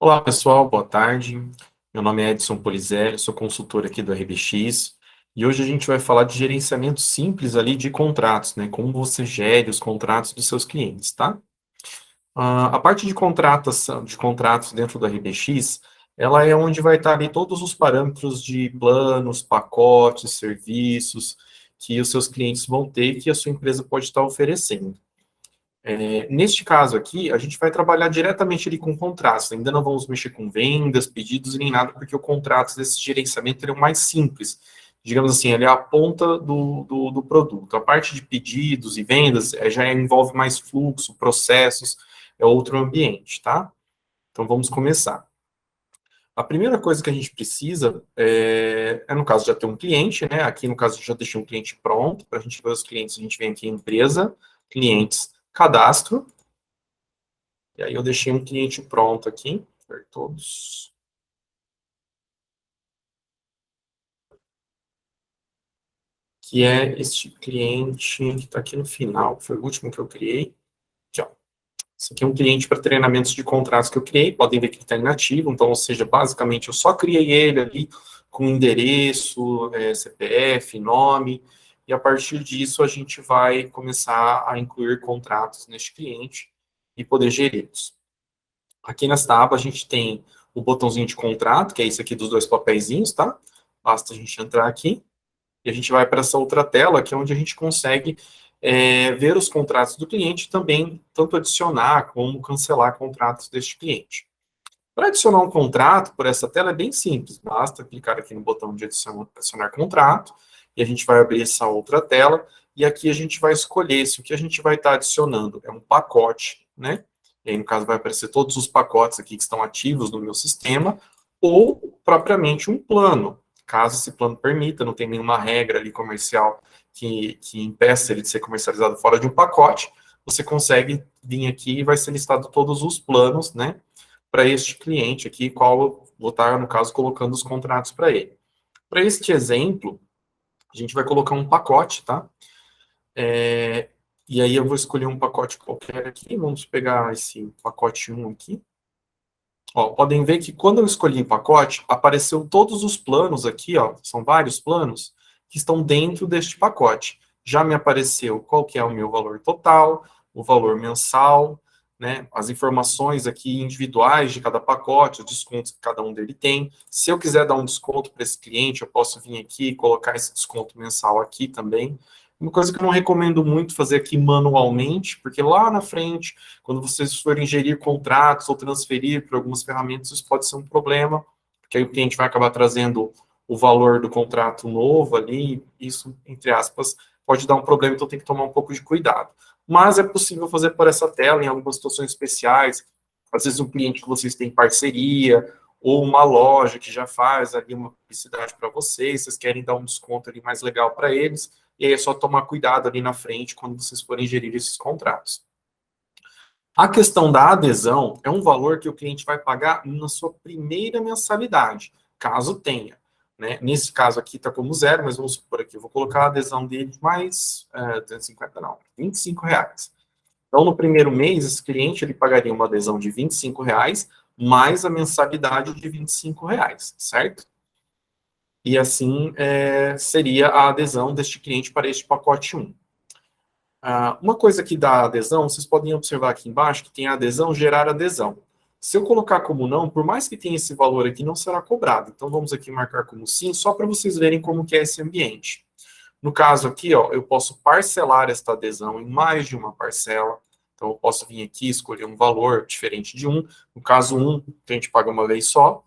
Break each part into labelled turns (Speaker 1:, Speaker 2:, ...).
Speaker 1: Olá, pessoal, boa tarde. Meu nome é Edson Polizelli, sou consultor aqui do RBX, e hoje a gente vai falar de gerenciamento simples ali de contratos, né? Como você gere os contratos dos seus clientes, tá? A parte de contratos dentro do RBX, ela é onde vai estar ali todos os parâmetros de planos, pacotes, serviços que os seus clientes vão ter e que a sua empresa pode estar oferecendo. Neste caso aqui, a gente vai trabalhar diretamente ali com contratos. Ainda não vamos mexer com vendas, pedidos, nem nada, porque o contrato desse gerenciamento ele é o mais simples. Digamos assim, ele é a ponta do produto. A parte de pedidos e vendas já envolve mais fluxo, processos, é outro ambiente, tá? Então vamos começar. A primeira coisa que a gente precisa no caso, já ter um cliente, né? Aqui, no caso, eu já deixei um cliente pronto. Para a gente ver os clientes, a gente vem aqui em empresa, clientes, cadastro. E aí eu deixei um cliente pronto aqui, para todos. Que é este cliente que está aqui no final, foi o último que eu criei. Aqui, ó. Esse aqui é um cliente para treinamentos de contratos que eu criei, podem ver que ele está inativo, então, ou seja, basicamente eu só criei ele ali com endereço, CPF, nome, e a partir disso a gente vai começar a incluir contratos neste cliente e poder geri-los. Aqui nesta aba a gente tem o botãozinho de contrato, que é esse aqui dos dois papeizinhos, tá? Basta a gente entrar aqui e a gente vai para essa outra tela, que é onde a gente consegue ver os contratos do cliente e também tanto adicionar como cancelar contratos deste cliente. Para adicionar um contrato por essa tela é bem simples, basta clicar aqui no botão de adicionar contrato e a gente vai abrir essa outra tela e aqui a gente vai escolher se o que a gente vai estar adicionando é um pacote, né? E aí, no caso, vai aparecer todos os pacotes aqui que estão ativos no meu sistema ou propriamente um plano, caso esse plano permita, não tem nenhuma regra ali comercial que impeça ele de ser comercializado fora de um pacote, você consegue vir aqui e vai ser listado todos os planos, né? Para este cliente aqui, qual eu vou estar, no caso, colocando os contratos para ele. Para este exemplo, a gente vai colocar um pacote, tá? E aí eu vou escolher um pacote qualquer aqui, vamos pegar esse pacote 1 aqui. Ó, podem ver que quando eu escolhi o pacote, apareceu todos os planos aqui, ó, são vários planos, que estão dentro deste pacote. Já me apareceu qual que é o meu valor total, o valor mensal, né, as informações aqui individuais de cada pacote, os descontos que cada um dele tem. Se eu quiser dar um desconto para esse cliente, eu posso vir aqui e colocar esse desconto mensal aqui também. Uma coisa que eu não recomendo muito fazer aqui manualmente, porque lá na frente, quando vocês forem gerir contratos ou transferir para algumas ferramentas, isso pode ser um problema, porque aí o cliente vai acabar trazendo o valor do contrato novo ali, isso, entre aspas, pode dar um problema, então tem que tomar um pouco de cuidado. Mas é possível fazer por essa tela em algumas situações especiais, às vezes um cliente que vocês têm parceria, ou uma loja que já faz ali uma publicidade para vocês querem dar um desconto ali mais legal para eles, e aí é só tomar cuidado ali na frente quando vocês forem gerir esses contratos. A questão da adesão é um valor que o cliente vai pagar na sua primeira mensalidade, caso tenha. Né? Nesse caso aqui está como zero, mas vamos supor aqui, eu vou colocar a adesão dele mais 250, não, R$ 25. Então, no primeiro mês, esse cliente ele pagaria uma adesão de R$ 25 mais a mensalidade de R$ 25, certo? E assim seria a adesão deste cliente para este pacote 1. Uma coisa que dá adesão, vocês podem observar aqui embaixo que tem a adesão, gerar adesão. Se eu colocar como não, por mais que tenha esse valor aqui, não será cobrado. Então, vamos aqui marcar como sim, só para vocês verem como que é esse ambiente. No caso aqui, ó, eu posso parcelar esta adesão em mais de uma parcela. Então, eu posso vir aqui e escolher um valor diferente de um. No caso, um, a gente paga uma vez só.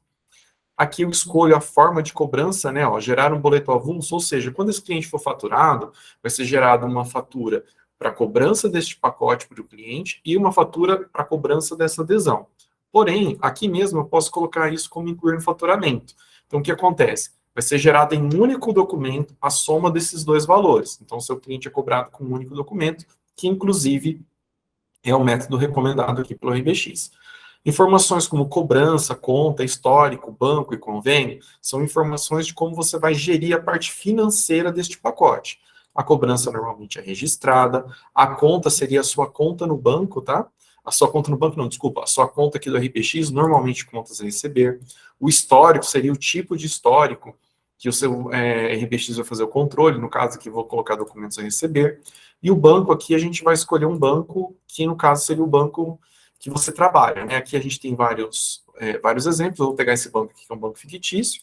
Speaker 1: Aqui eu escolho a forma de cobrança, né? Ó, gerar um boleto avulso, ou seja, quando esse cliente for faturado, vai ser gerada uma fatura para cobrança deste pacote para o cliente e uma fatura para cobrança dessa adesão. Porém, aqui mesmo eu posso colocar isso como incluir no faturamento. Então, o que acontece? Vai ser gerada em um único documento a soma desses dois valores. Então, seu cliente é cobrado com um único documento, que inclusive é o método recomendado aqui pelo RBX. Informações como cobrança, conta, histórico, banco e convênio são informações de como você vai gerir a parte financeira deste pacote. A cobrança normalmente é registrada, a conta seria a sua conta no banco, tá? A sua conta no banco, não, desculpa, a sua conta aqui do RPX, normalmente contas a receber. O histórico seria o tipo de histórico que o seu RPX vai fazer o controle, no caso aqui vou colocar documentos a receber. E o banco aqui, a gente vai escolher um banco que, no caso, seria o banco que você trabalha, né? Aqui a gente tem vários exemplos, eu vou pegar esse banco aqui, que é um banco fictício,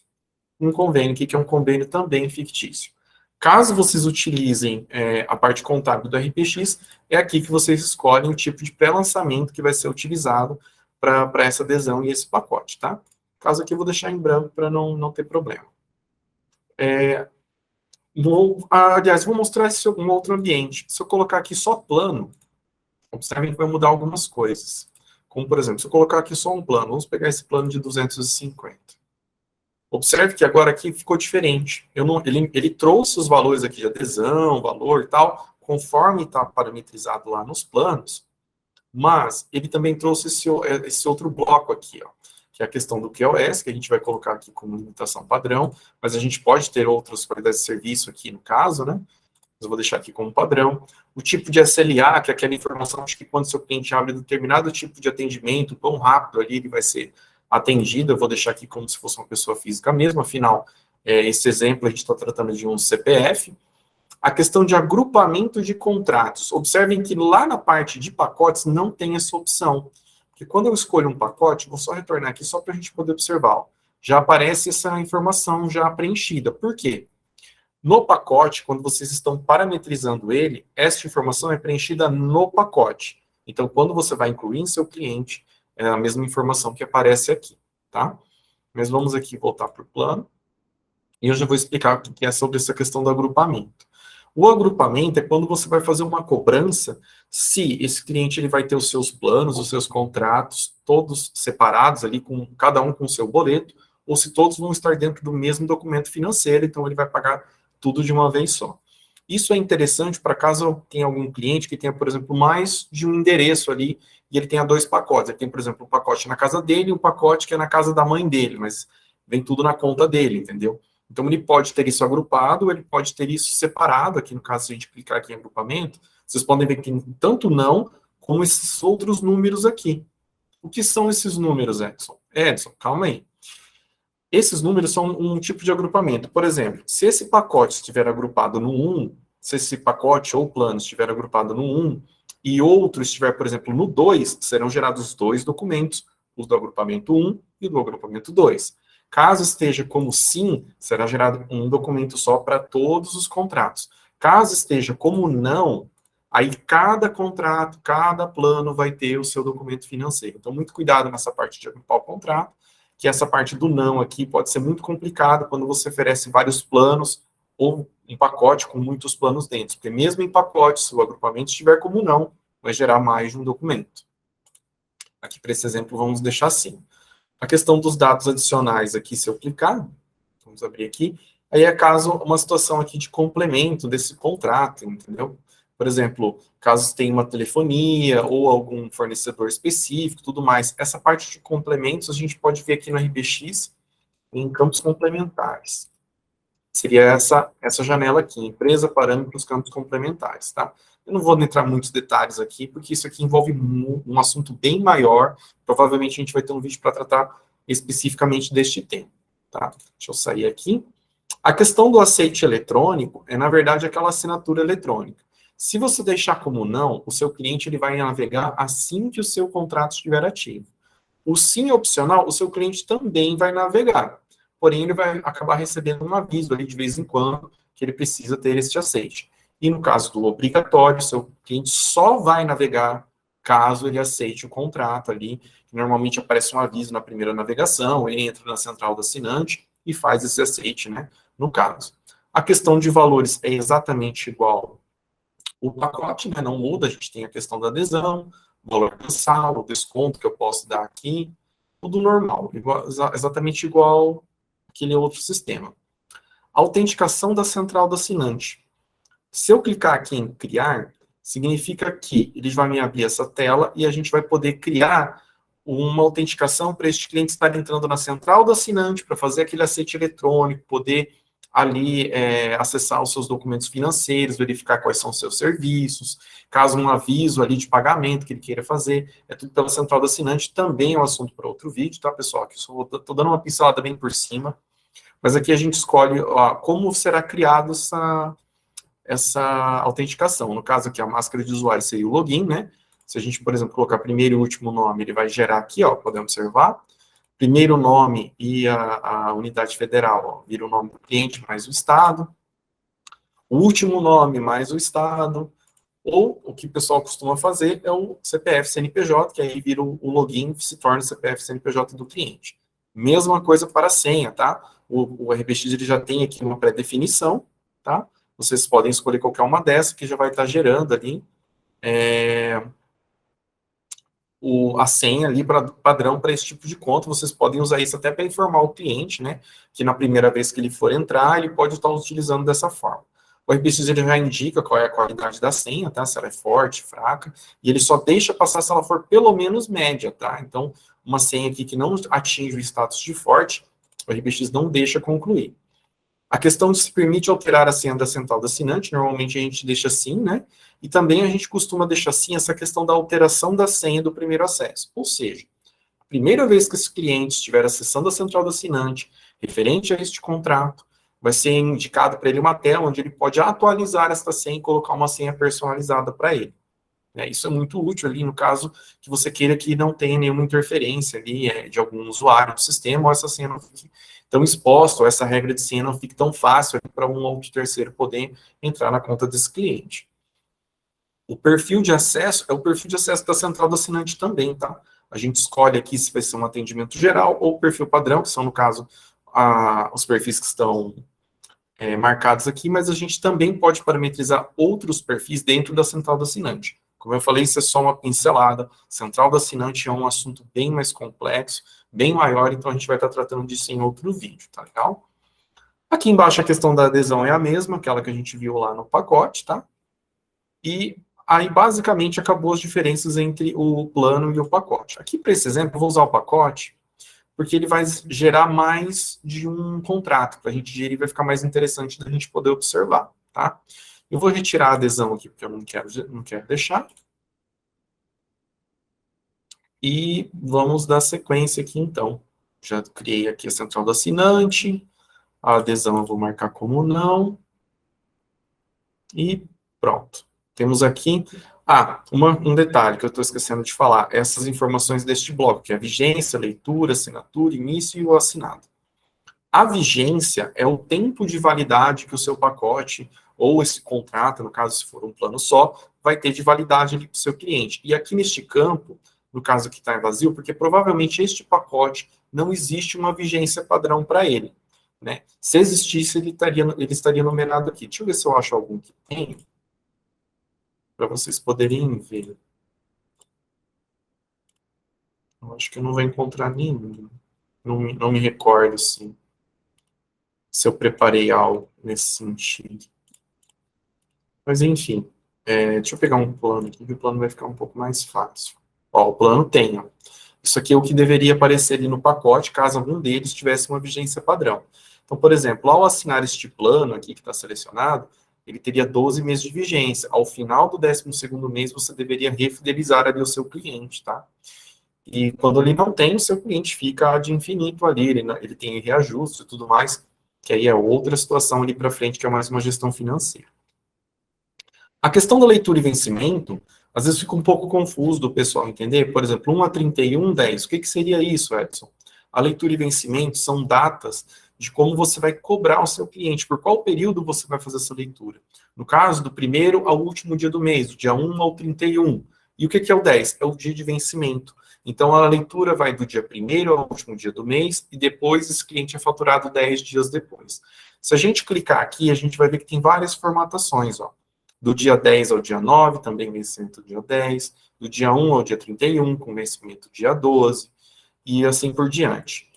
Speaker 1: um convênio aqui, que é um convênio também fictício. Caso vocês utilizem a parte contábil do RPX, é aqui que vocês escolhem o tipo de pré-lançamento que vai ser utilizado para essa adesão e esse pacote, tá? Caso aqui eu vou deixar em branco para não ter problema. Aliás, vou mostrar um outro ambiente. Se eu colocar aqui só plano, observem que vai mudar algumas coisas. Como, por exemplo, se eu colocar aqui só um plano, vamos pegar esse plano de 250. Observe que agora aqui ficou diferente. Ele trouxe os valores aqui de adesão, valor e tal, conforme está parametrizado lá nos planos, mas ele também trouxe esse outro bloco aqui, ó, que é a questão do QoS, que a gente vai colocar aqui como limitação padrão, mas a gente pode ter outras qualidades de serviço aqui no caso, né? Eu vou deixar aqui como padrão. O tipo de SLA, que é aquela informação de que quando seu cliente abre determinado tipo de atendimento, quão rápido ali ele vai ser atendido, eu vou deixar aqui como se fosse uma pessoa física mesmo, afinal, esse exemplo a gente está tratando de um CPF. A questão de agrupamento de contratos. Observem que lá na parte de pacotes não tem essa opção. Porque quando eu escolho um pacote, vou só retornar aqui só para a gente poder observar. Já aparece essa informação já preenchida. Por quê? No pacote, quando vocês estão parametrizando ele, essa informação é preenchida no pacote. Então, quando você vai incluir em seu cliente, é a mesma informação que aparece aqui, tá? Mas vamos aqui voltar para o plano. E eu já vou explicar o que é sobre essa questão do agrupamento. O agrupamento é quando você vai fazer uma cobrança, se esse cliente ele vai ter os seus planos, os seus contratos, todos separados ali, com cada um com o seu boleto, ou se todos vão estar dentro do mesmo documento financeiro, então ele vai pagar tudo de uma vez só. Isso é interessante para caso tenha algum cliente que tenha, por exemplo, mais de um endereço ali, e ele tenha dois pacotes. Ele tem, por exemplo, um pacote na casa dele e um pacote que é na casa da mãe dele, mas vem tudo na conta dele, entendeu? Então, ele pode ter isso agrupado, ele pode ter isso separado, aqui no caso, se a gente clicar aqui em agrupamento, vocês podem ver que tem tanto não, como esses outros números aqui. O que são esses números, Edson? Edson, calma aí. Esses números são um tipo de agrupamento. Por exemplo, se esse pacote estiver agrupado no 1, se esse pacote ou plano estiver agrupado no 1, e outro estiver, por exemplo, no 2, serão gerados dois documentos, o do agrupamento 1 e o do agrupamento 2. Caso esteja como sim, será gerado um documento só para todos os contratos. Caso esteja como não, aí cada contrato, cada plano vai ter o seu documento financeiro. Então, muito cuidado nessa parte de agrupar o contrato, que essa parte do não aqui pode ser muito complicado quando você oferece vários planos ou um pacote com muitos planos dentro. Porque mesmo em pacote, se o agrupamento estiver como não, vai gerar mais de um documento. Aqui, para esse exemplo, vamos deixar assim. A questão dos dados adicionais aqui, se eu clicar, vamos abrir aqui, aí é caso uma situação aqui de complemento desse contrato, entendeu? Por exemplo, caso tenha uma telefonia ou algum fornecedor específico, tudo mais. Essa parte de complementos a gente pode ver aqui no RPX em campos complementares. Seria essa janela aqui, empresa, parâmetros, campos complementares, tá? Eu não vou entrar em muitos detalhes aqui, porque isso aqui envolve um assunto bem maior. Provavelmente a gente vai ter um vídeo para tratar especificamente deste tema, tá? Deixa eu sair aqui. A questão do aceite eletrônico é, na verdade, aquela assinatura eletrônica. Se você deixar como não, o seu cliente ele vai navegar assim que o seu contrato estiver ativo. O sim opcional, o seu cliente também vai navegar. Porém, ele vai acabar recebendo um aviso ali de vez em quando que ele precisa ter este aceite. E no caso do obrigatório, o seu cliente só vai navegar caso ele aceite o contrato ali. Normalmente aparece um aviso na primeira navegação, ele entra na central do assinante e faz esse aceite, né? No caso. A questão de valores é exatamente igual o pacote, né? Não muda, a gente tem a questão da adesão, valor mensal, o desconto que eu posso dar aqui, tudo normal, exatamente igual aquele outro sistema. Autenticação da central do assinante. Se eu clicar aqui em criar, significa que ele vai me abrir essa tela e a gente vai poder criar uma autenticação para este cliente estar entrando na central do assinante, para fazer aquele aceite eletrônico, poder ali acessar os seus documentos financeiros, verificar quais são os seus serviços, caso um aviso ali de pagamento que ele queira fazer, é tudo pela central do assinante, também é um assunto para outro vídeo, tá, pessoal? Aqui eu estou dando uma pincelada bem por cima, mas aqui a gente escolhe como será criado essa autenticação. No caso aqui, a máscara de usuário seria o login, né? Se a gente, por exemplo, colocar primeiro e último nome, ele vai gerar aqui, ó, podemos observar. Primeiro nome e a unidade federal, ó, vira o nome do cliente mais o estado. O último nome mais o estado. Ou o que o pessoal costuma fazer é o CPF CNPJ, que aí vira o login, se torna o CPF CNPJ do cliente. Mesma coisa para a senha, tá? O RBX ele já tem aqui uma pré-definição, tá? Vocês podem escolher qualquer uma dessas, que já vai estar gerando ali a senha ali padrão para esse tipo de conta. Vocês podem usar isso até para informar o cliente, né? Que na primeira vez que ele for entrar, ele pode estar utilizando dessa forma. O RBX ele já indica qual é a qualidade da senha, tá? Se ela é forte, fraca, e ele só deixa passar se ela for pelo menos média, tá? Então, uma senha aqui que não atinge o status de forte, o RBX não deixa concluir. A questão de se permite alterar a senha da central do assinante, normalmente a gente deixa assim, né? E também a gente costuma deixar assim essa questão da alteração da senha do primeiro acesso. Ou seja, a primeira vez que esse cliente estiver acessando a central do assinante, referente a este contrato, vai ser indicado para ele uma tela onde ele pode atualizar essa senha e colocar uma senha personalizada para ele. Isso é muito útil ali no caso que você queira que não tenha nenhuma interferência ali de algum usuário do sistema, ou essa senha não fique tão exposta, ou essa regra de senha não fique tão fácil para um outro terceiro poder entrar na conta desse cliente. O perfil de acesso é o perfil de acesso da central do assinante também, tá? A gente escolhe aqui se vai ser um atendimento geral ou perfil padrão, que são, no caso, os perfis que estão marcados aqui, mas a gente também pode parametrizar outros perfis dentro da central do assinante. Como eu falei, isso é só uma pincelada. Central do assinante é um assunto bem mais complexo, bem maior, então a gente vai estar tratando disso em outro vídeo, tá legal? Aqui embaixo a questão da adesão é a mesma, aquela que a gente viu lá no pacote, tá? E aí, basicamente, acabou as diferenças entre o plano e o pacote. Aqui, para esse exemplo, eu vou usar o pacote, porque ele vai gerar mais de um contrato. Para a gente gerir, vai ficar mais interessante da gente poder observar, tá? Eu vou retirar a adesão aqui, porque eu não quero deixar. E vamos dar sequência aqui, então. Já criei aqui a central do assinante. A adesão eu vou marcar como não. E pronto. Temos aqui... um detalhe que eu estou esquecendo de falar. Essas informações deste bloco, que é a vigência, leitura, assinatura, início e o assinado. A vigência é o tempo de validade que o seu pacote, ou esse contrato, no caso, se for um plano só, vai ter de validade para o seu cliente. E aqui neste campo, no caso que está em vazio, porque provavelmente este pacote não existe uma vigência padrão para ele. Né? Se existisse, ele estaria numerado aqui. Deixa eu ver se eu acho algum que tem, para vocês poderem ver. Eu acho que eu não vou encontrar nenhum. Não me recordo, assim, se eu preparei algo nesse sentido. Mas, enfim, deixa eu pegar um plano aqui, que o plano vai ficar um pouco mais fácil. Ó, o plano tem, ó. Isso aqui é o que deveria aparecer ali no pacote, caso algum deles tivesse uma vigência padrão. Então, por exemplo, ao assinar este plano aqui que está selecionado, ele teria 12 meses de vigência. Ao final do 12º mês, você deveria refidelizar ali o seu cliente, tá? E quando ele não tem, o seu cliente fica de infinito ali, ele tem reajuste e tudo mais, que aí é outra situação ali para frente, que é mais uma gestão financeira. A questão da leitura e vencimento, às vezes fica um pouco confuso do pessoal entender. Por exemplo, 1 a 31, 10. O que seria isso, Edson? A leitura e vencimento são datas de como você vai cobrar o seu cliente, por qual período você vai fazer essa leitura. No caso, do primeiro ao último dia do mês, do dia 1 ao 31. E o que é o 10? É o dia de vencimento. Então, a leitura vai do dia 1º ao último dia do mês, e depois esse cliente é faturado 10 dias depois. Se a gente clicar aqui, a gente vai ver que tem várias formatações, ó. Do dia 10 ao dia 9, também vencimento dia 10. Do dia 1 ao dia 31, com vencimento dia 12. E assim por diante.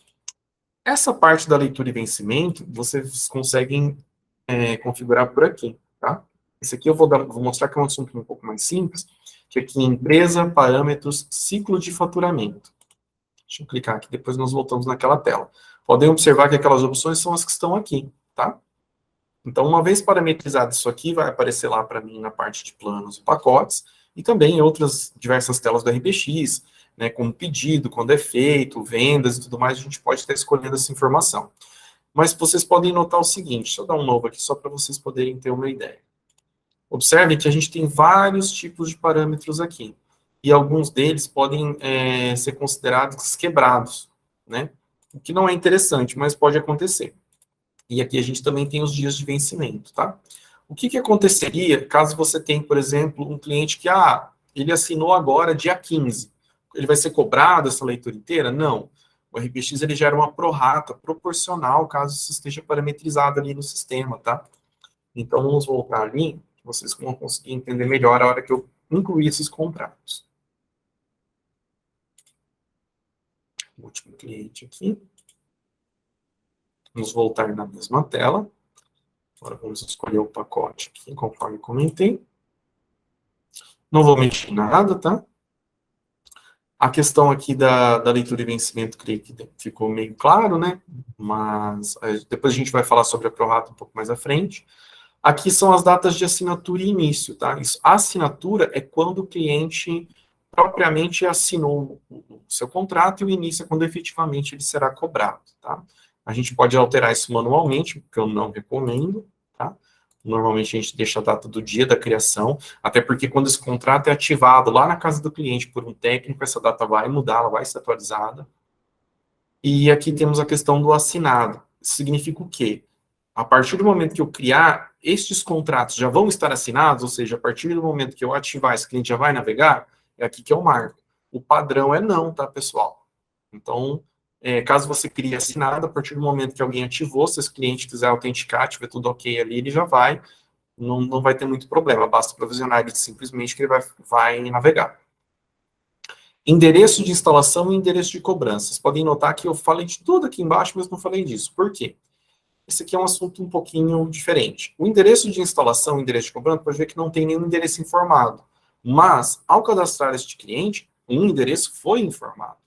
Speaker 1: Essa parte da leitura e vencimento, vocês conseguem configurar por aqui, tá? Esse aqui eu vou mostrar que é um assunto um pouco mais simples, que aqui em empresa, parâmetros, ciclo de faturamento. Deixa eu clicar aqui, depois nós voltamos naquela tela. Podem observar que aquelas opções são as que estão aqui, tá? Então, uma vez parametrizado isso aqui, vai aparecer lá para mim na parte de planos e pacotes, e também em outras diversas telas do RBX, né, como pedido, quando é feito, vendas e tudo mais, a gente pode estar escolhendo essa informação. Mas vocês podem notar o seguinte, deixa eu dar um novo aqui, só para vocês poderem ter uma ideia. Observe que a gente tem vários tipos de parâmetros aqui, e alguns deles podem ser considerados quebrados, né? O que não é interessante, mas pode acontecer. E aqui a gente também tem os dias de vencimento, tá? O que aconteceria caso você tem, por exemplo, um cliente que, ele assinou agora dia 15. Ele vai ser cobrado essa leitura inteira? Não. O RPX, ele gera uma prorata proporcional caso isso esteja parametrizado ali no sistema, tá? Então, vamos voltar ali, que vocês vão conseguir entender melhor a hora que eu incluir esses contratos. O último cliente aqui. Vamos voltar na mesma tela. Agora vamos escolher o pacote aqui, conforme comentei. Não vou mexer em nada, tá? A questão aqui da leitura e vencimento, creio que ficou meio claro, né? Mas depois a gente vai falar sobre a prorata um pouco mais à frente. Aqui são as datas de assinatura e início, tá? A assinatura é quando o cliente propriamente assinou o seu contrato e o início é quando efetivamente ele será cobrado, tá? A gente pode alterar isso manualmente, que eu não recomendo, tá? Normalmente a gente deixa a data do dia da criação, até porque quando esse contrato é ativado lá na casa do cliente por um técnico, essa data vai mudar, ela vai ser atualizada. E aqui temos a questão do assinado. Isso significa o quê? A partir do momento que eu criar, estes contratos já vão estar assinados, ou seja, a partir do momento que eu ativar, esse cliente já vai navegar, é aqui que eu marco. O padrão é não, tá, pessoal? Então, caso você crie assinado, a partir do momento que alguém ativou, se esse cliente quiser autenticar, tiver tudo ok ali, ele já vai, não vai ter muito problema, basta provisionar ele simplesmente que ele vai navegar. Endereço de instalação e endereço de cobrança. Vocês podem notar que eu falei de tudo aqui embaixo, mas não falei disso. Por quê? Esse aqui é um assunto um pouquinho diferente. O endereço de instalação e endereço de cobrança, pode ver que não tem nenhum endereço informado. Mas, ao cadastrar este cliente, um endereço foi informado.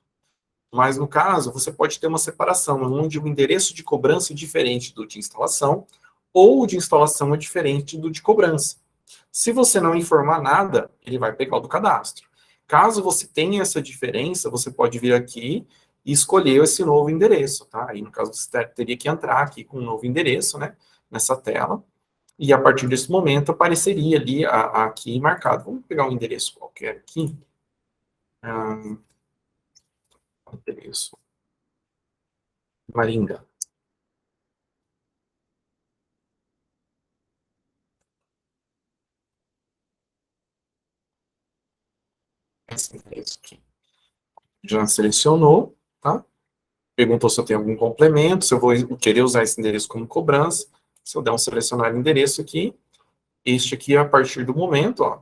Speaker 1: Mas, no caso, você pode ter uma separação, onde o endereço de cobrança é diferente do de instalação, ou o de instalação é diferente do de cobrança. Se você não informar nada, ele vai pegar o do cadastro. Caso você tenha essa diferença, você pode vir aqui e escolher esse novo endereço, tá? Aí, no caso, você teria que entrar aqui com um novo endereço, né? Nessa tela. E a partir desse momento, apareceria ali aqui marcado. Vamos pegar um endereço qualquer aqui. Endereço. Maringá. Esse endereço aqui. Já selecionou, tá? Perguntou se eu tenho algum complemento, se eu vou querer usar esse endereço como cobrança. Se eu der um selecionar endereço aqui, este aqui a partir do momento, ó,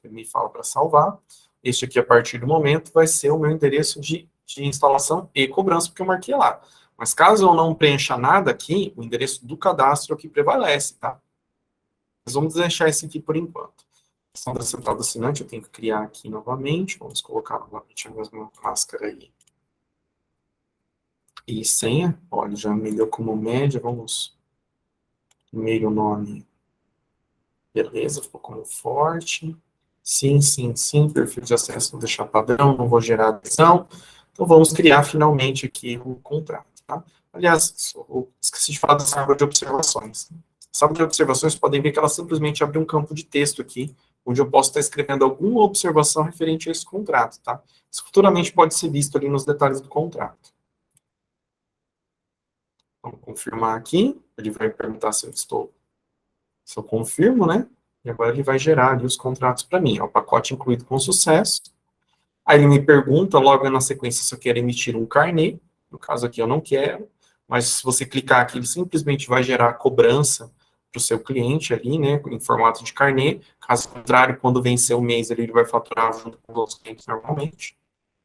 Speaker 1: ele me fala para salvar. Este aqui a partir do momento vai ser o meu endereço de instalação e cobrança, porque eu marquei lá. Mas caso eu não preencha nada aqui, o endereço do cadastro é o que prevalece, tá? Mas vamos deixar esse aqui por enquanto. A questão da central do assinante eu tenho que criar aqui novamente. Vamos colocar novamente a mesma máscara aí. E senha, olha, já me deu como média, vamos, e-mail, nome, beleza, ficou como forte, sim, sim, sim, perfil de acesso, vou deixar padrão, não vou gerar adesão, então vamos criar finalmente aqui o contrato, tá? Aliás, esqueci de falar da árvore de observações. Essa árvore de observações, podem ver que ela simplesmente abre um campo de texto aqui, onde eu posso estar escrevendo alguma observação referente a esse contrato, tá? Isso futuramente pode ser visto ali nos detalhes do contrato. Vamos confirmar aqui. Ele vai perguntar se eu confirmo, né? E agora ele vai gerar ali os contratos para mim. É o pacote incluído com sucesso. Aí ele me pergunta logo na sequência se eu quero emitir um carnê. No caso aqui eu não quero. Mas se você clicar aqui, ele simplesmente vai gerar a cobrança para o seu cliente ali, né? Em formato de carnê. Caso contrário, quando vencer o mês, ele vai faturar junto com os outros clientes normalmente.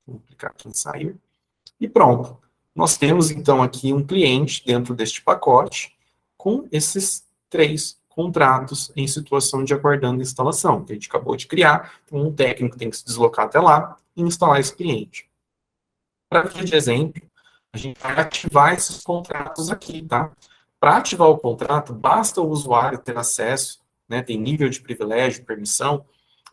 Speaker 1: Vou clicar aqui em sair. E pronto. Nós temos, então, aqui um cliente dentro deste pacote com esses 3 contratos em situação de aguardando instalação, que a gente acabou de criar. Então, um técnico tem que se deslocar até lá e instalar esse cliente. Para ver de exemplo, a gente vai ativar esses contratos aqui, tá? Para ativar o contrato, basta o usuário ter acesso, né, tem nível de privilégio, permissão,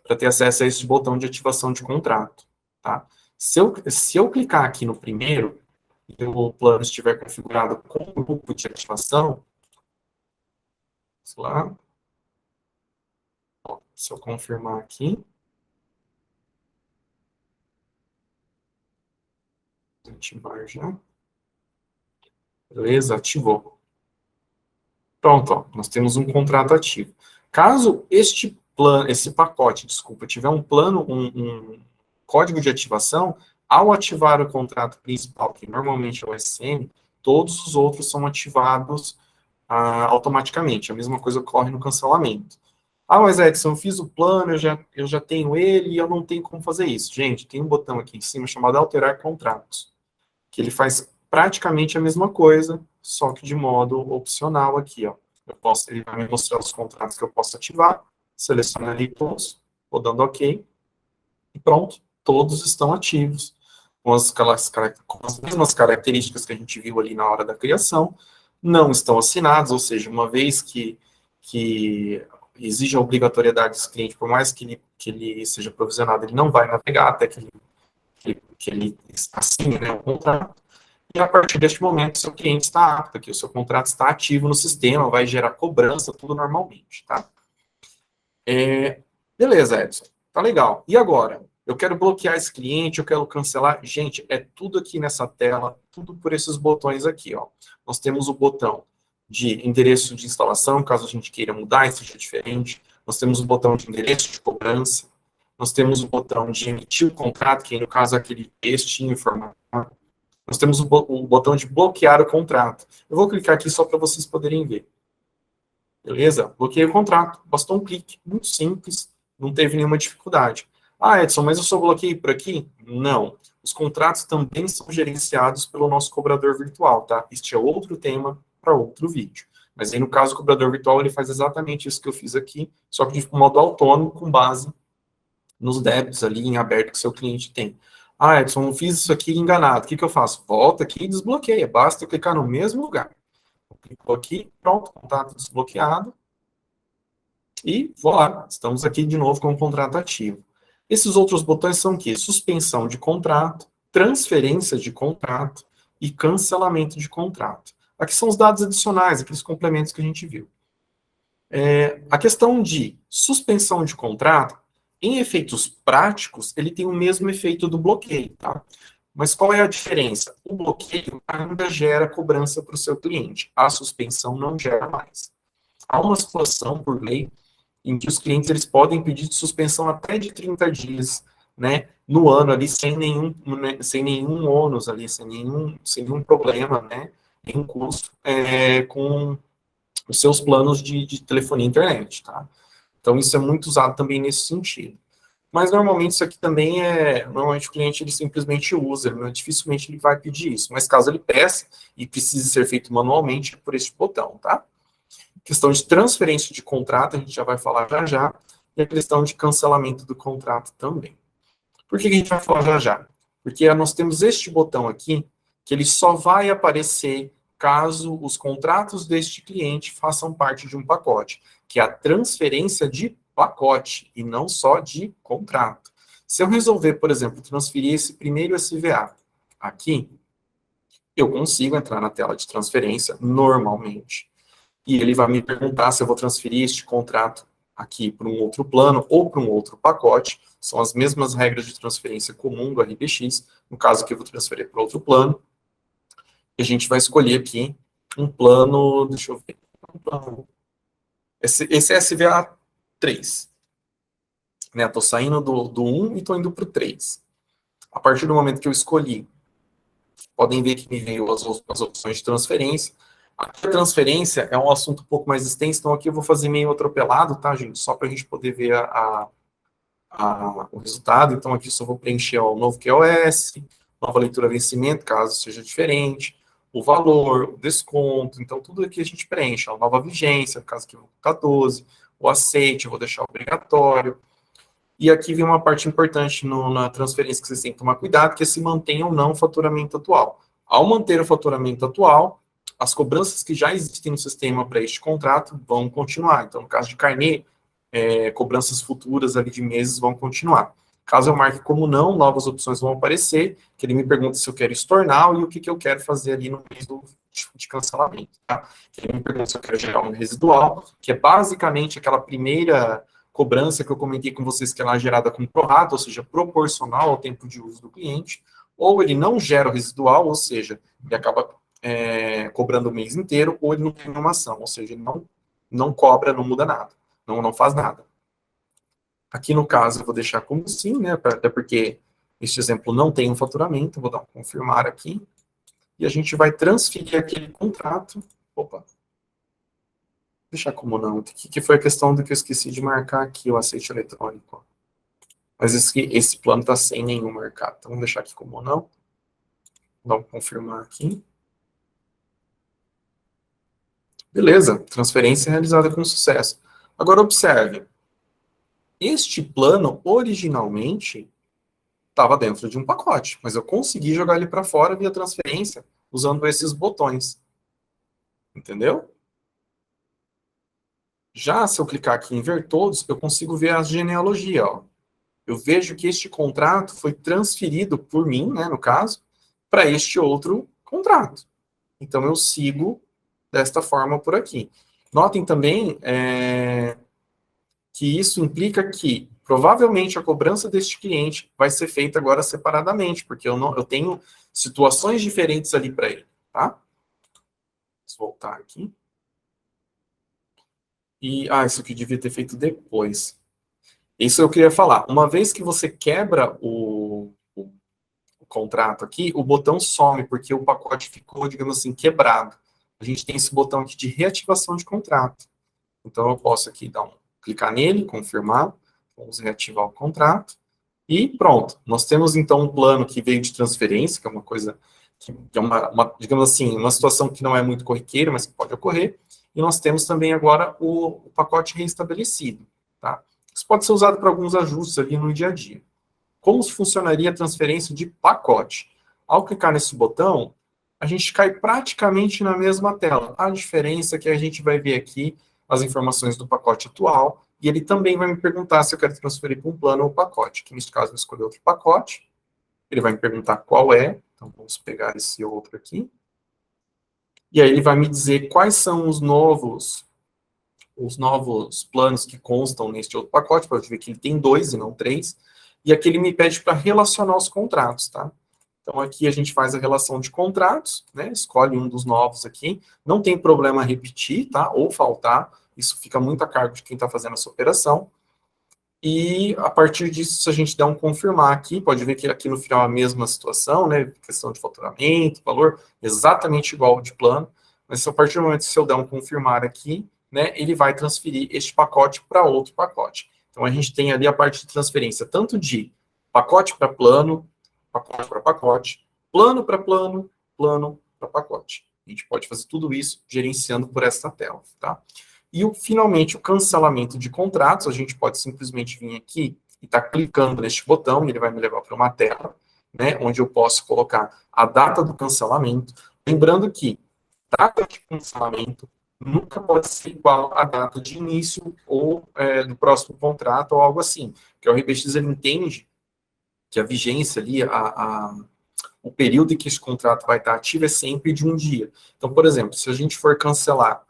Speaker 1: para ter acesso a esse botão de ativação de contrato, tá? Se eu clicar aqui no primeiro, e o plano estiver configurado com o grupo de ativação, sei lá, se eu confirmar aqui, ativar já, beleza, ativou. Pronto, ó, nós temos um contrato ativo. Caso este plano, esse pacote, desculpa, tiver um plano, um código de ativação, ao ativar o contrato principal, que normalmente é o SCM, todos os outros são ativados automaticamente. A mesma coisa ocorre no cancelamento. Ah, mas Edson, eu fiz o plano, eu já tenho ele e eu não tenho como fazer isso. Gente, tem um botão aqui em cima chamado Alterar Contratos, que ele faz praticamente a mesma coisa, só que de modo opcional aqui, ó. Ele vai me mostrar os contratos que eu posso ativar, seleciono ali todos, vou dando OK, e pronto, todos estão ativos, com as mesmas características que a gente viu ali na hora da criação, não estão assinados, ou seja, uma vez que exige a obrigatoriedade desse cliente, por mais que ele seja provisionado, ele não vai navegar até que ele assine, né, o contrato. E a partir deste momento, seu cliente está apto, aqui, o seu contrato está ativo no sistema, vai gerar cobrança, tudo normalmente, tá? Beleza, Edson, tá legal. E agora? Eu quero bloquear esse cliente, eu quero cancelar. Gente, é tudo aqui nessa tela, tudo por esses botões aqui, ó. Nós temos o botão de endereço de instalação, caso a gente queira mudar e seja diferente. Nós temos o botão de endereço de cobrança. Nós temos o botão de emitir o contrato, que no caso é aquele textinho informado. Nós temos o botão de bloquear o contrato. Eu vou clicar aqui só para vocês poderem ver. Beleza? Bloqueei o contrato. Bastou um clique. Muito simples. Não teve nenhuma dificuldade. Ah, Edson, mas eu só bloqueei por aqui? Não. Os contratos também são gerenciados pelo nosso cobrador virtual, tá? Este é outro tema para outro vídeo. Mas aí, no caso, o cobrador virtual, ele faz exatamente isso que eu fiz aqui, só que de modo autônomo, com base nos débitos ali em aberto que seu cliente tem. Ah, Edson, eu fiz isso aqui enganado. O que eu faço? Volta aqui e desbloqueia. Basta eu clicar no mesmo lugar. Clicou aqui, pronto, contrato desbloqueado. E, voilà, estamos aqui de novo com o contrato ativo. Esses outros botões são o quê? Suspensão de contrato, transferência de contrato e cancelamento de contrato. Aqui são os dados adicionais, aqueles complementos que a gente viu. A questão de suspensão de contrato, em efeitos práticos, ele tem o mesmo efeito do bloqueio, tá? Mas qual é a diferença? O bloqueio ainda gera cobrança para o seu cliente, a suspensão não gera mais. Há uma situação, por lei, em que os clientes eles podem pedir de suspensão até de 30 dias, né, no ano ali, sem nenhum ônus ali, sem nenhum problema, né, nenhum custo, com os seus planos de telefonia e internet, tá? Então, isso é muito usado também nesse sentido. Mas, normalmente, isso aqui também normalmente o cliente, ele simplesmente usa, dificilmente ele vai pedir isso. Mas, caso ele peça e precise ser feito manualmente, é por este botão, tá? Questão de transferência de contrato, a gente já vai falar já já, e a questão de cancelamento do contrato também. Por que a gente vai falar já já? Porque nós temos este botão aqui, que ele só vai aparecer caso os contratos deste cliente façam parte de um pacote, que é a transferência de pacote, e não só de contrato. Se eu resolver, por exemplo, transferir esse primeiro SVA aqui, eu consigo entrar na tela de transferência normalmente. E ele vai me perguntar se eu vou transferir este contrato aqui para um outro plano ou para um outro pacote. São as mesmas regras de transferência comum do RBX. No caso aqui, eu vou transferir para outro plano. E a gente vai escolher aqui um plano, deixa eu ver, esse é SVA 3. Estou saindo do 1 e estou indo para o 3. A partir do momento que eu escolhi, podem ver que me veio as opções de transferência. A transferência é um assunto um pouco mais extenso, então aqui eu vou fazer meio atropelado, tá, gente? Só para a gente poder ver o resultado. Então aqui só vou preencher o novo QoS, nova leitura vencimento, caso seja diferente, o valor, o desconto, então tudo aqui a gente preenche, a nova vigência, no caso aqui eu vou colocar 12, o aceite, eu vou deixar obrigatório. E aqui vem uma parte importante na transferência que vocês têm que tomar cuidado, que é se mantém ou não o faturamento atual. Ao manter o faturamento atual, as cobranças que já existem no sistema para este contrato vão continuar. Então, no caso de carnê, cobranças futuras ali de meses vão continuar. Caso eu marque como não, novas opções vão aparecer, que ele me pergunta se eu quero estornar e o que eu quero fazer ali no mês de cancelamento. Tá? Ele me pergunta se eu quero gerar um residual, que é basicamente aquela primeira cobrança que eu comentei com vocês, que ela é gerada com prorata, ou seja, proporcional ao tempo de uso do cliente, ou ele não gera o residual, ou seja, ele acaba cobrando o mês inteiro, ou ele não tem uma ação, ou seja, ele não cobra, não muda nada, não faz nada. Aqui no caso eu vou deixar como sim, né, até porque este exemplo não tem um faturamento, vou dar um confirmar aqui, e a gente vai transferir aquele contrato, opa, deixar como não, que foi a questão do que eu esqueci de marcar aqui, o aceite eletrônico. Mas esse plano está sem nenhum marcado, então vamos deixar aqui como não, vou dar um confirmar aqui. Beleza, transferência realizada com sucesso. Agora observe, este plano originalmente estava dentro de um pacote, mas eu consegui jogar ele para fora via transferência usando esses botões. Entendeu? Já se eu clicar aqui em ver todos, eu consigo ver a genealogia. Ó. Eu vejo que este contrato foi transferido por mim, né, no caso, para este outro contrato. Então eu sigo desta forma por aqui. Notem também que isso implica que provavelmente a cobrança deste cliente vai ser feita agora separadamente, porque eu tenho situações diferentes ali para ele, tá? Vamos voltar aqui. Isso aqui eu devia ter feito depois. Isso eu queria falar. Uma vez que você quebra o contrato aqui, o botão some, porque o pacote ficou, digamos assim, quebrado. A gente tem esse botão aqui de reativação de contrato. Então eu posso aqui clicar nele, confirmar, vamos reativar o contrato, e pronto. Nós temos então um plano que veio de transferência, que é uma coisa que é digamos assim, uma situação que não é muito corriqueira, mas que pode ocorrer, e nós temos também agora o pacote reestabelecido, tá? Isso pode ser usado para alguns ajustes ali no dia a dia. Como funcionaria a transferência de pacote? Ao clicar nesse botão, a gente cai praticamente na mesma tela. A diferença é que a gente vai ver aqui as informações do pacote atual, e ele também vai me perguntar se eu quero transferir para um plano ou pacote. Aqui, nesse caso, eu vou escolher outro pacote. Ele vai me perguntar qual é. Então, vamos pegar esse outro aqui. E aí ele vai me dizer quais são os novos planos que constam neste outro pacote. Pode ver que ele tem 2 e não 3. E aqui ele me pede para relacionar os contratos, tá? Então, aqui a gente faz a relação de contratos, né? Escolhe um dos novos aqui. Não tem problema repetir, tá? Ou faltar. Isso fica muito a cargo de quem está fazendo essa operação. E, a partir disso, se a gente der um confirmar aqui, pode ver que aqui no final é a mesma situação, né? Questão de faturamento, valor, exatamente igual ao de plano. Mas, a partir do momento que eu der um confirmar aqui, né? Ele vai transferir este pacote para outro pacote. Então, a gente tem ali a parte de transferência, tanto de pacote para plano para pacote, plano para plano, plano para pacote. A gente pode fazer tudo isso gerenciando por esta tela, tá? E, finalmente, o cancelamento de contratos, a gente pode simplesmente vir aqui e estar clicando neste botão, ele vai me levar para uma tela, né, onde eu posso colocar a data do cancelamento. Lembrando que data de cancelamento nunca pode ser igual à data de início ou do próximo contrato ou algo assim. Porque o RBX ele entende que a vigência ali, o período em que esse contrato vai estar ativo é sempre de um dia. Então, por exemplo, se a gente for cancelar,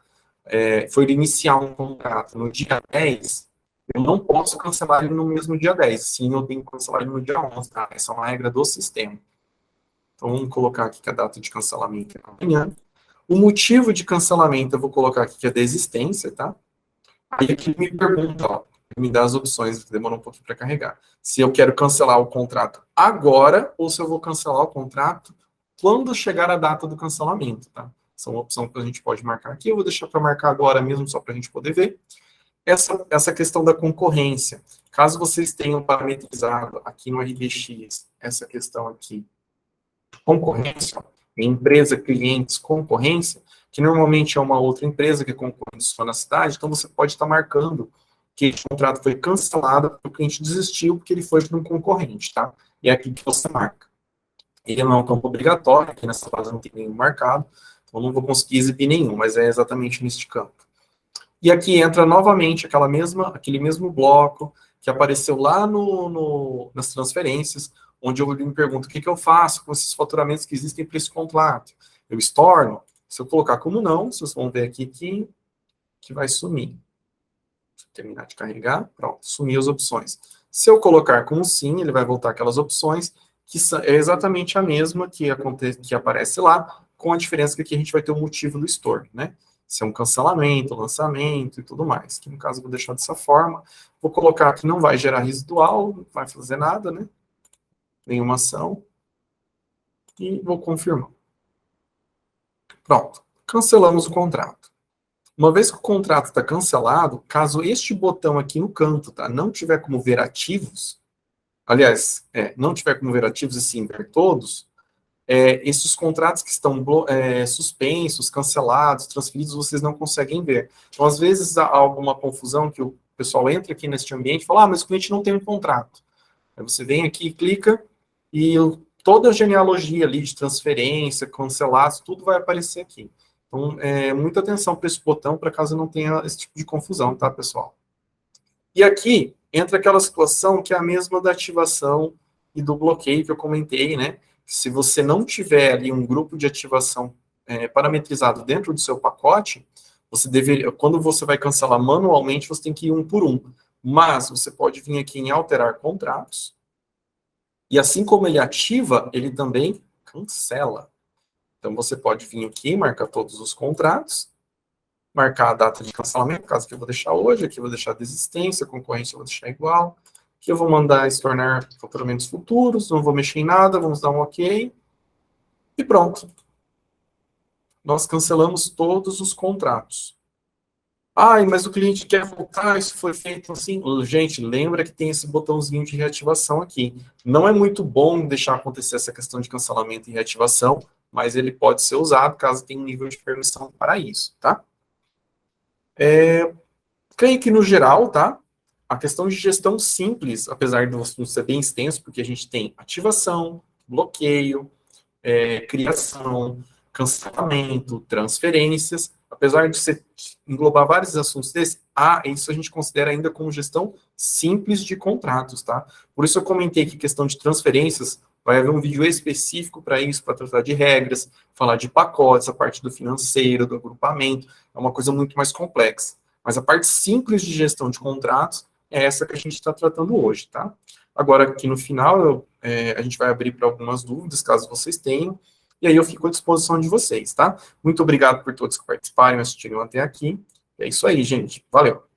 Speaker 1: for iniciar um contrato no dia 10, eu não posso cancelar ele no mesmo dia 10, sim, eu tenho que cancelar ele no dia 11, tá? Essa é uma regra do sistema. Então, vamos colocar aqui que a data de cancelamento é amanhã. O motivo de cancelamento eu vou colocar aqui que é desistência, tá? Aí aqui me pergunta, ó, me dá as opções, que demora um pouquinho para carregar. Se eu quero cancelar o contrato agora ou se eu vou cancelar o contrato quando chegar a data do cancelamento, tá? Essa é uma opção que a gente pode marcar aqui. Eu vou deixar para marcar agora mesmo, só para a gente poder ver. Essa questão da concorrência. Caso vocês tenham parametrizado aqui no RBX essa questão aqui, concorrência, empresa, clientes, concorrência, que normalmente é uma outra empresa que é concorrente só na cidade, então você pode estar marcando que o contrato foi cancelado porque o cliente desistiu porque ele foi para um concorrente, tá? E é aqui que você marca. Ele não é um campo obrigatório, aqui nessa fase não tem nenhum marcado, Então, não vou conseguir exibir nenhum, mas é exatamente neste campo. E aqui entra novamente aquele mesmo bloco que apareceu lá nas transferências, onde eu me pergunto o que eu faço com esses faturamentos que existem para esse contrato. Eu estorno? Se eu colocar como não, vocês vão ver aqui que vai sumir. Deixa eu terminar de carregar. Pronto, sumiu as opções. Se eu colocar como sim, ele vai voltar aquelas opções, que é exatamente a mesma que aparece lá, com a diferença que aqui a gente vai ter o motivo do estorno, né? Se é um cancelamento, lançamento e tudo mais. Que no caso eu vou deixar dessa forma. Vou colocar que não vai gerar residual, não vai fazer nada, né? Nenhuma ação. E vou confirmar. Pronto. Cancelamos o contrato. Uma vez que o contrato está cancelado, caso este botão aqui no canto, tá, não tiver como ver ativos, aliás, não tiver como ver ativos e sim ver todos, esses contratos que estão suspensos, cancelados, transferidos, vocês não conseguem ver. Então, às vezes, há alguma confusão que o pessoal entra aqui neste ambiente e fala, mas o cliente não tem um contrato. Aí você vem aqui, clica, e toda a genealogia ali de transferência, cancelados, tudo vai aparecer aqui. Então, muita atenção para esse botão, para caso não tenha esse tipo de confusão, tá, pessoal? E aqui entra aquela situação que é a mesma da ativação e do bloqueio que eu comentei, né? Se você não tiver ali um grupo de ativação parametrizado dentro do seu pacote, você deveria, quando você vai cancelar manualmente, você tem que ir um por um. Mas você pode vir aqui em alterar contratos, e assim como ele ativa, ele também cancela. Então você pode vir aqui, marcar todos os contratos, marcar a data de cancelamento, caso que eu vou deixar hoje, aqui eu vou deixar desistência, concorrência eu vou deixar igual, aqui eu vou mandar estornar faturamentos futuros, não vou mexer em nada, vamos dar um ok, e pronto. Nós cancelamos todos os contratos. Ai, mas o cliente quer voltar, isso foi feito assim. Gente, lembra que tem esse botãozinho de reativação aqui. Não é muito bom deixar acontecer essa questão de cancelamento e reativação, mas ele pode ser usado caso tenha um nível de permissão para isso, tá? Creio que no geral, tá? A questão de gestão simples, apesar do assunto ser bem extenso, porque a gente tem ativação, bloqueio, criação, cancelamento, transferências, apesar de englobar vários assuntos desses, isso a gente considera ainda como gestão simples de contratos, tá? Por isso eu comentei que questão de transferências, vai haver um vídeo específico para isso, para tratar de regras, falar de pacotes, a parte do financeiro, do agrupamento, é uma coisa muito mais complexa. Mas a parte simples de gestão de contratos é essa que a gente está tratando hoje, tá? Agora, aqui no final, a gente vai abrir para algumas dúvidas, caso vocês tenham, e aí eu fico à disposição de vocês, tá? Muito obrigado por todos que participaram e assistiram até aqui. É isso aí, gente. Valeu!